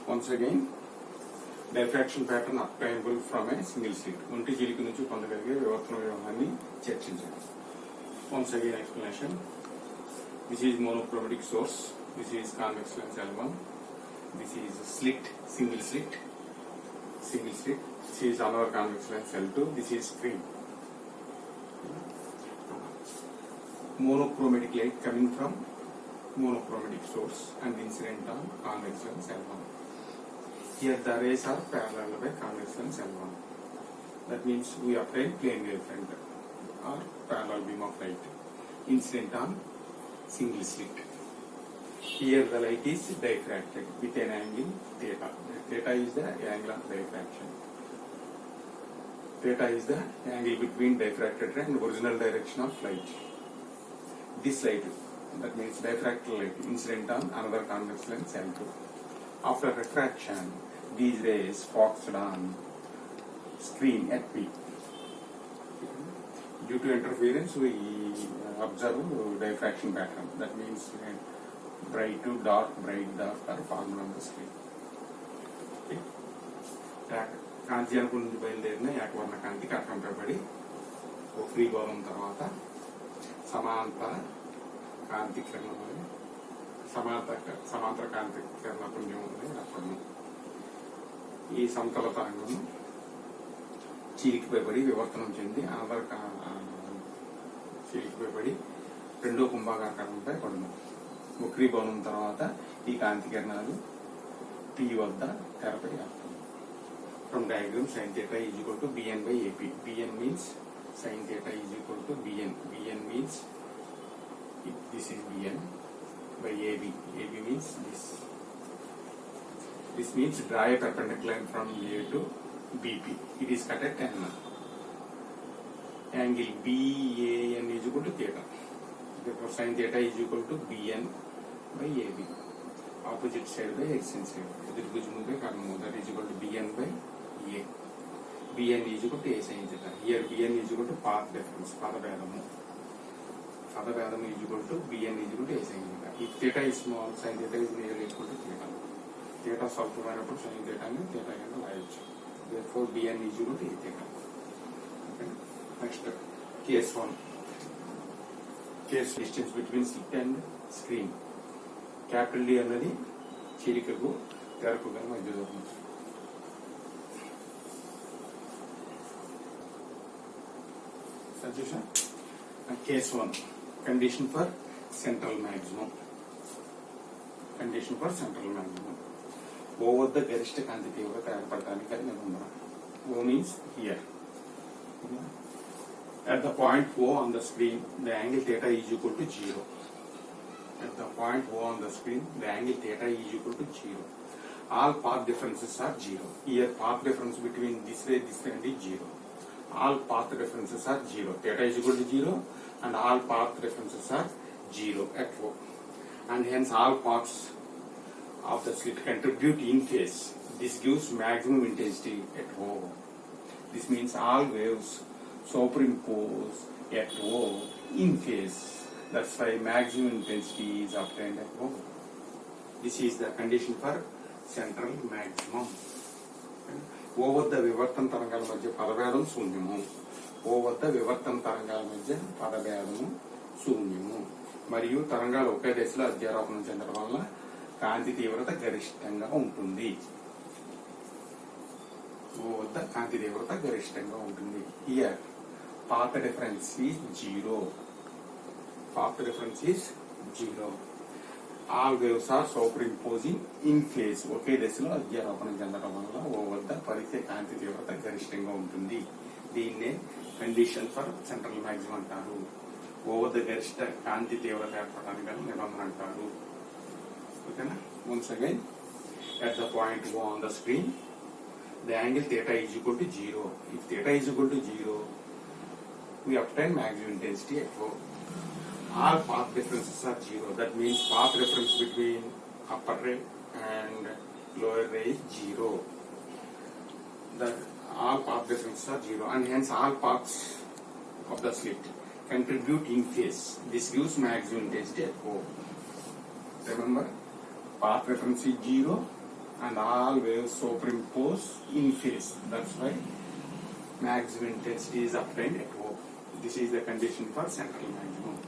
Once again, diffraction pattern obtainable from a single slit. ఒంటి చిలిక నుంచి పొందగలిగే వివర్తన వ్యూహాన్ని చర్చించాం. Once again explanation. This is monochromatic source. This is convex lens L1. This is slit, single slit. This is another convex lens L2. This is screen. Monochromatic light coming from monochromatic source and incident on convex lens L1. Here the rays are parallel by convex lens L1. That means we obtain plane wavefront or parallel beam of light incident on single slit. Here the light is diffracted with an angle theta. Theta is the angle of diffraction. Theta is the angle between diffracted ray and original direction of light. This light, that means diffracted light, incident on another convex lens L2. After refraction, these rays focused on screen at P. Due to interference, we observe diffraction pattern. That means bright to dark, bright dark are formed on the screen. కాంతి అనుకు నుంచి బయలుదేరిన ఏకవర్ణ కాంతికి అడ్డంపబడి ఒక free గోళం తర్వాత సమాంతర కాంతి కిరణం సమాంతర కాంతి కిరణ పుణ్యం ఉంది అప్పుడు ఈ సమతల తరంగం చీలికిపోయి వివర్తనం చెంది చీలికిపోయి రెండో కుంభాకారంపై పడును. వక్రీభవనం తర్వాత ఈ కాంతి కిరణాలు టీ వద్ద తెరపై ఆడుతుంది. From diagram, sin theta is equal to Bn by AP. Bn means sin theta is equal to Bn. Bn means this is Bn by AB. AB means this. This means draw a perpendicular line from A to BP. It is cut at N. Angle BAN is equal to theta. Therefore, sin theta is equal to Bn by AB. Opposite side by adjacent side. That is equal to Bn by A. Bn is equal to A sin theta. Here Bn is equal to path difference. Padabhedam is equal to Bn is equal to A sin theta. If theta is small, sin theta is nearly equal to theta. Theta స్వల్పమైనప్పుడు sin theta ని theta కింద రాయొచ్చు. Therefore Bn is equal to A theta. Okay. Next case 1. Case distance between slit and screen. Capital D అన్నది చీలికకు తెరకు గల మధ్య దూరం. Case 1. Condition for central maximum. O వద్ద గరిష్ట కాంతి తీవ్రత ఏర్పడటానికి నిబంధన. O means here. At the point O on the screen, the angle theta is equal to 0. At the point O on the screen, the angle theta is equal to 0. All path differences are 0. Here path difference between this ray and is 0. All path differences are 0. Theta is equal to 0 and all path differences are 0 at O. And hence all paths of the slit contribute in phase. This gives maximum intensity at O. This means all waves superimpose at O in phase. That's why maximum intensity is obtained at O. This is the condition for central maximum. O వద్ద వివర్తన తరంగాల మధ్య పదభేదం శూన్యము. O వద్ద వివర్తన తరంగాల మధ్య పదభేదము శూన్యము మరియు తరంగాలు ఒకే దిశలో అధ్యారోపణం చెందడం వల్ల కాంతి తీవ్రత గరిష్టంగా ఉంటుంది. O వద్ద కాంతి తీవ్రత గరిష్టంగా ఉంటుంది. Here path difference is 0. All waves are superimposing in phase. ఒకే దిశలో అధ్యారోపణం చెందడం వల్ల O వద్ద పరిధి కాంతి తీవ్రత గరిష్టంగా ఉంటుంది. దీన్నే కండిషన్ ఫర్ సెంట్రల్ మాక్సిమం అంటారు. O వద్ద గరిష్ట కాంతి తీవ్రత ఏర్పడటానికి గల నిబంధన అంటారు. ఓకేనా? Once again, at the point O on the screen, the angle theta is equal to 0. If theta is equal to 0, we obtain maximum intensity at O. All path differences are 0. That means path difference between upper ray and lower ray is 0. That all path differences are 0 and hence all paths of the slit contribute in phase. This gives maximum intensity at O. Remember, path reference is 0 and all waves superimpose in phase. That's why maximum intensity is obtained at O. This is the condition for central maximum.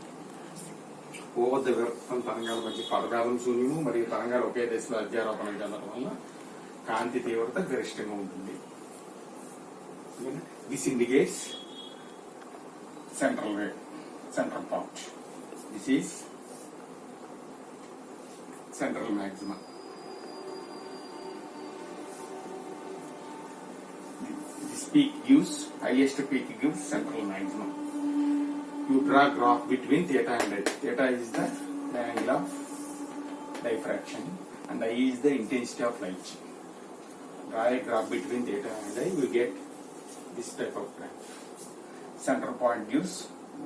O వద్ద వివర్తం తరంగాల మధ్య పదభేదం శూన్యము మరియు తరంగాలు ఒకే దిశలో అధ్యారోపణం చెందడం వల్ల కాంతి తీవ్రత గరిష్టంగా ఉంటుంది. This indicates central wave, central point. This is central maximum. This peak gives, highest peak gives central maximum. You draw graph between theta and I. Theta is the angle of diffraction and I is the intensity of light. Draw a graph between theta and I, we get this type of graph. Central point gives,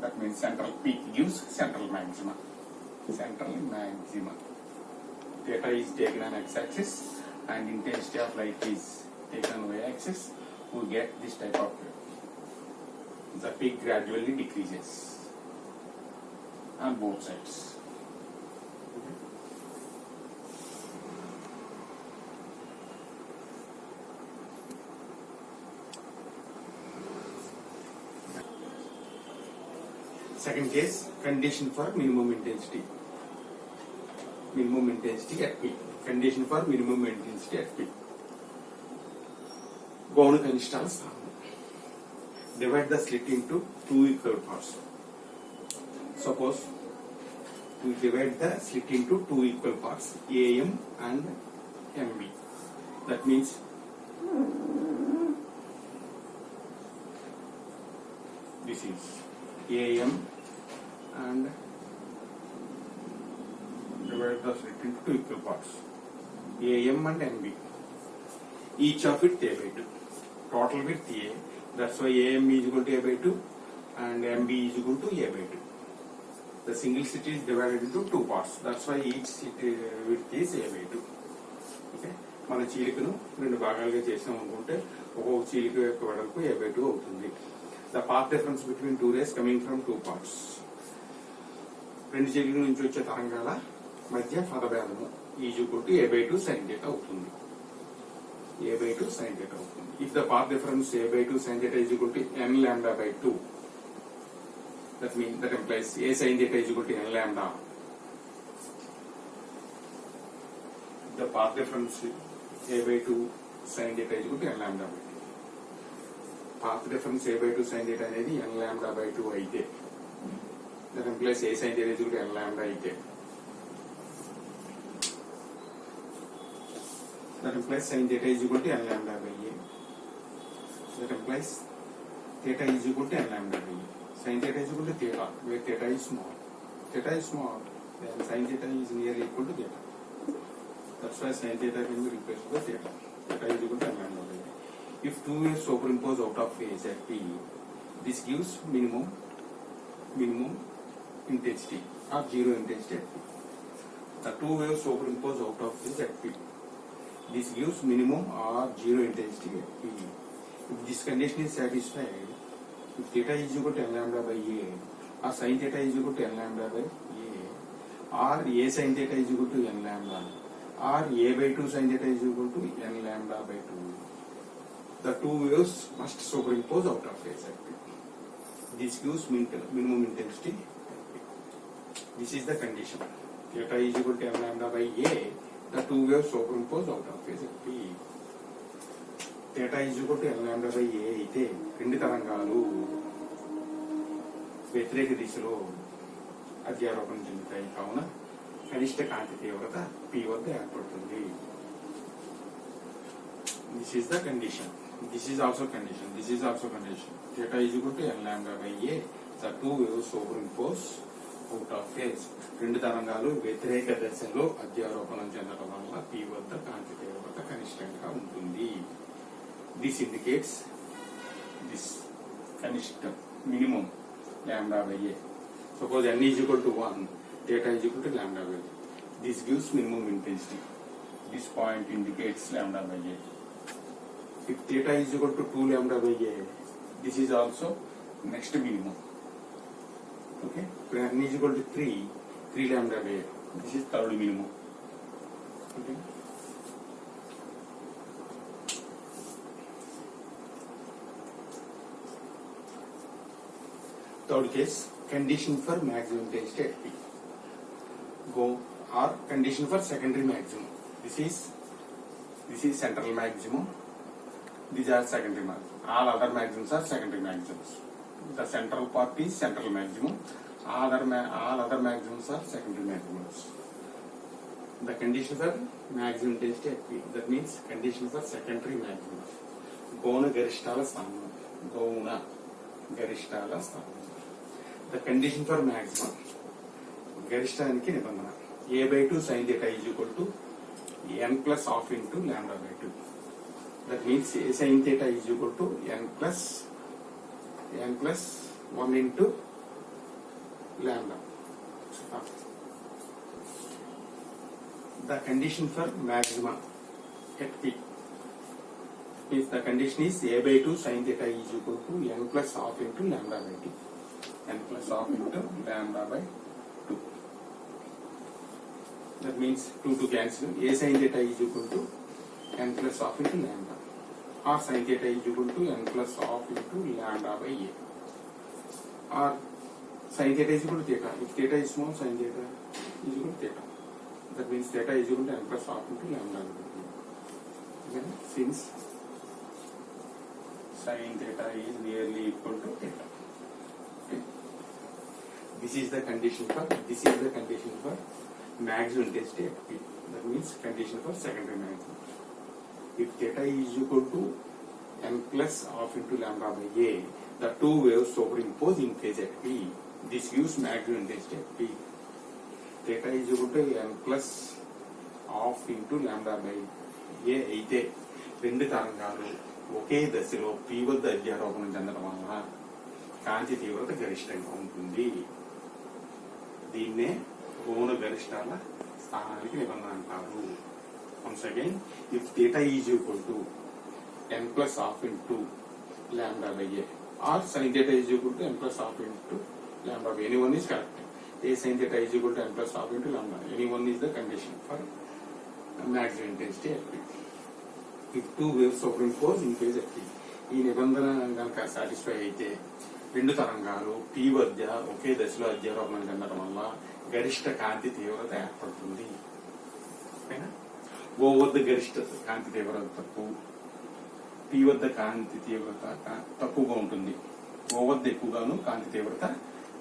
that means central peak gives central maxima. Central maxima. Theta is taken on x-axis and intensity of light is taken on y-axis. We get this type of wave. The peak gradually decreases on both sides. Second case, condition for minimum intensity. Minimum intensity at peak. Condition for minimum intensity at peak. గౌణ కనిష్టాల స్థానం. Divide the slit into two equal parts. Suppose we divide the slit into two equal parts, AM and MB. That means this is AM and divide the slit into two equal parts, AM and MB. Each of it A by 2. Total width A. That's why AM is equal to A by 2 and MB is equal to A by 2. The single slit is divided into two parts. That's why each slit width is A by 2. Okay. మన చీలికను రెండు భాగాలుగా చేసాం అనుకుంటే ఒక్కొక్క చీలిక యొక్క వెడల్పు A by 2 అవుతుంది. The path difference between two rays coming from two parts. రెండు చీలికల నుంచి వచ్చే తరంగాల మధ్య పదభేదము is equal to A by 2 sin theta అవుతుంది. A by 2 sin theta అవుతుంది. If the path difference A by 2 sin theta is equal to n lambda by 2, that implies A sin theta is equal to n lambda. If the path difference A by 2 sin theta is equal to n lambda by 2. Path difference A by 2 sin theta అనేది n lambda by 2 అయితే, that implies A sin theta is equal to n lambda అయితే, that implies sin theta is equal to n lambda by A. That implies theta is equal to n lambda by A. Sin theta is equal to theta, where theta is small. Theta is small, then sin theta is nearly equal to theta. That's why sin theta can be replaced by theta. Theta is equal to n lambda by A. If two waves superimpose out of phase at P, this gives minimum intensity or zero intensity at P. The two waves superimpose out of phase at P. This gives minimum or zero intensity at P. If this condition is satisfied, if theta is equal to n lambda by A, or sin theta is equal to n lambda by A, or A sin theta is equal to n lambda, or A by 2 sin theta is equal to n lambda by 2, the two waves must superimpose out of phase at P. This gives minimum intensity at P. This is the condition. Theta is equal to n lambda by A, the two waves superimpose out of phase at P. Theta is equal to n lambda by A అయితే రెండు తరంగాలు వ్యతిరేక దిశలో అధ్యారోపణ చెందుతాయి. కావున కనిష్ట కాంతి తీవ్రత P వద్ద ఏర్పడుతుంది. This is the condition. This is also condition. This is also condition. Theta is equal to n lambda by A. The two waves superimpose out of phase. రెండు తరంగాలు వ్యతిరేక దశలో అధ్యారోపణం చెందడం వల్ల P వద్ద కాంతి తీవ్రత కనిష్టంగా ఉంటుంది. This indicates this kanishta minimum lambda by A. Suppose n is equal to 1, theta is equal to lambda by A. This gives minimum intensity. This point indicates lambda by A. If theta is equal to 2 lambda by A, this is also next minimum. Okay? When n is equal to 3 lambda by A, this is third minimum. Okay? third case, condition for maximum intensity at P. Go or condition for secondary maximum. This is central maximum. These are secondary maximum. All other maximums are secondary maximums. The central part is central maximum. All other maximums are secondary maximums. The condition for maximum intensity at P. That means condition for secondary maximum. Gona Garishtala Sthanam. Gona Garishtala Sthanam. The condition for maximum. Garishtaniki Nibandhana. A by 2 sin theta is equal to n plus half into lambda by 2. That means A sin theta is equal to n plus 1 into lambda. The condition for maxima at P means the condition is A by 2 sin theta is equal to n plus half into lambda by 2. N plus half into lambda by 2. That means 2 to cancel. A sin theta is equal to n plus half into lambda. Or sin theta is equal to n plus half into lambda by A. Or sin theta is equal to theta. If theta is small, sin theta is equal to theta. That means theta is equal to n plus half into lambda by A. Then since sin theta is nearly equal to theta. Okay. This is the condition for maximum intensity at P. That means condition for secondary maximum. If theta is equal to n plus half into lambda by A, the two waves superimpose in phase at P. This gives maximum intensity at P. Theta is equal to n plus half into lambda by A అయితే రెండు తరంగాలు ఒకే దశలో P వద్ద అధ్యారోపణం చెందడం వలన కాంతి తీవ్రత గరిష్టంగా ఉంటుంది. దీన్నే గౌణ గరిష్టాల స్థానానికి నిబంధన అంటారు. Once again, if theta is equal to n plus half into lambda by A or sin theta is equal to n plus half into lambda by anyone is correct. A sin theta is equal to n plus half into lambda. Anyone is the condition for maximum intensity at P. If two waves superimpose in phase at P. ఈ నిబంధన కనుక satisfy అయితే రెండు తరంగాలు P వద్ద ఒకే దశలో అధ్యారోపణం చెందడం వల్ల గరిష్ట కాంతి తీవ్రత ఏర్పడుతుంది. O వద్ద గరిష్ట కాంతి తీవ్రత తక్కువ, P వద్ద కాంతి తీవ్రత తక్కువగా ఉంటుంది. O వద్ద ఎక్కువగాను కాంతి తీవ్రత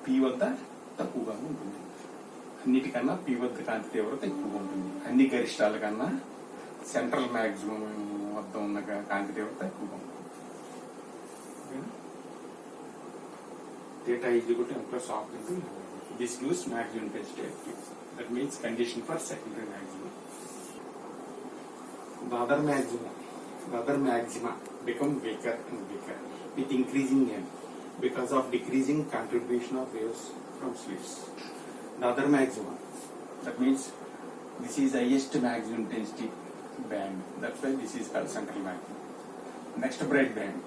P వద్ద తక్కువగాను ఉంటుంది. అన్నిటికన్నా P వద్ద కాంతి తీవ్రత ఎక్కువగా ఉంటుంది. అన్ని గరిష్టాల కన్నా సెంట్రల్ మాక్సిమం వద్ద ఉన్న కాంతి తీవ్రత ఎక్కువగా ఉంటుంది. Theta is equal to n plus half into lambda. This gives maximum intensity at P. That means condition for secondary maximum. The other maxima become weaker and weaker with increasing n because of decreasing contribution of waves from slits. The other maxima, that means this is highest maximum intensity band. That's why this is called central maximum. Next bright band,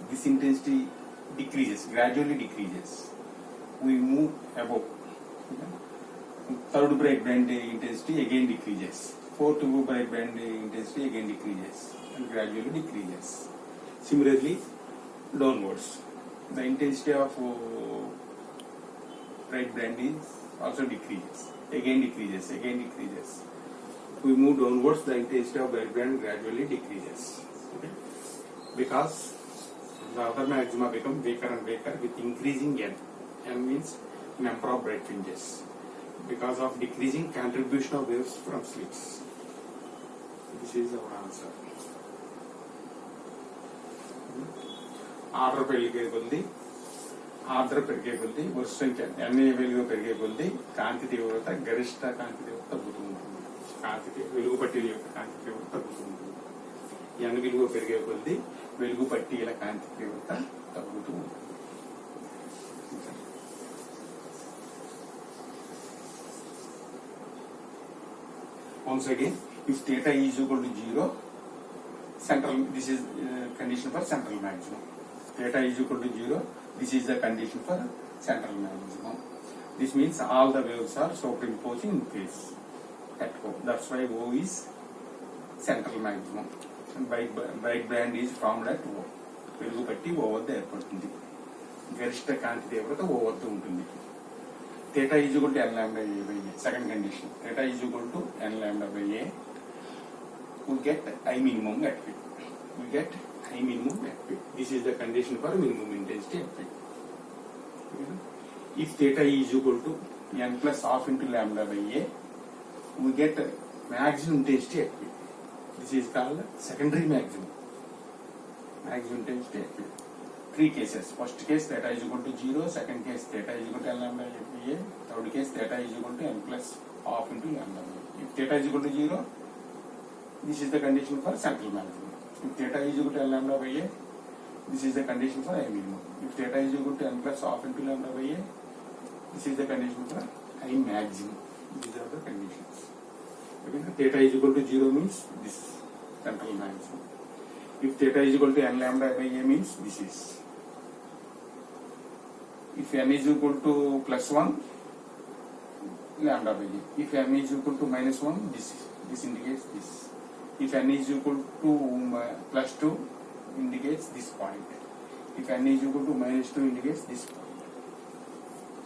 this intensity decreases, gradually decreases. We move above. Third bright band intensity again decreases. Fourth bright band intensity again decreases and gradually decreases. Similarly, downwards, the intensity of bright band is also decreases. Again decreases. Again decreases. We move downwards, the intensity of bright band gradually decreases. Okay? Because the other maxima become weaker and weaker with increasing n. N means number of bright fringes. Because of decreasing contribution of waves from slits. This is our answer. Order పెరిగే కొద్ది వరుస సంఖ్య n వెలుగు పెరిగే కొద్ది కాంతి తీవ్రత గరిష్ట కాంతి తీవ్రత తగ్గుతూ ఉంటుంది. వెలుగు పట్టీల యొక్క కాంతి తీవ్రత తగ్గుతూ ఉంటుంది. n విలువ పెరిగే కొద్ది వెలుగు పట్టీల కాంతి తీవ్రత తగ్గుతూ ఉంటుంది. Once again, if theta is equal to 0, this is condition for central maximum. Theta is equal to 0, this is the condition for central maximum. This means all the waves are superimposing in phase at O. That's why O is central maximum. And bright band is formed at O. వెలుగు పట్టి O వద్ద ఏర్పడుతుంది. గరిష్ట కాంతి తీవ్రత O వద్ద ఉంటుంది. theta is equal to n lambda a by a. Second condition, theta is equal to n lambda by a. We get I minimum at P. We get I minimum at P. This is the condition for minimum intensity at P. If theta is equal to n plus half into lambda by a, we get maximum intensity at P. This is called secondary maximum. Maximum intensity at P. Three cases. First case theta is equal to 0. Second case theta is equal to n lambda by a. Third case theta is equal to n plus half into lambda by a. If theta is equal to 0, this is the condition for central maximum. If theta is equal to n lambda by a, this is the condition for I minimum. If theta is equal to n plus half into lambda by a, this is the condition for I maximum. These are the conditions. Okay. Theta is equal to 0 means this central maximum. If theta is equal to n lambda by a means this is. If n is equal to plus 1, lambda by a. If n is equal to minus 1, this indicates this. If n is equal to plus 2, indicates this point. If n is equal to minus 2, indicates this point.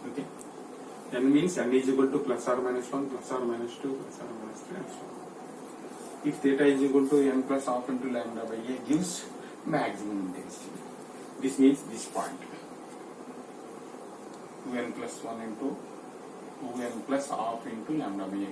Okay. N means n is equal to plus or minus 1, plus or minus 2, plus or minus 3, and so on. If theta is equal to n plus half into lambda by a gives maximum intensity. This means this point. 2n plus 1 into 2n plus half into lambda by a.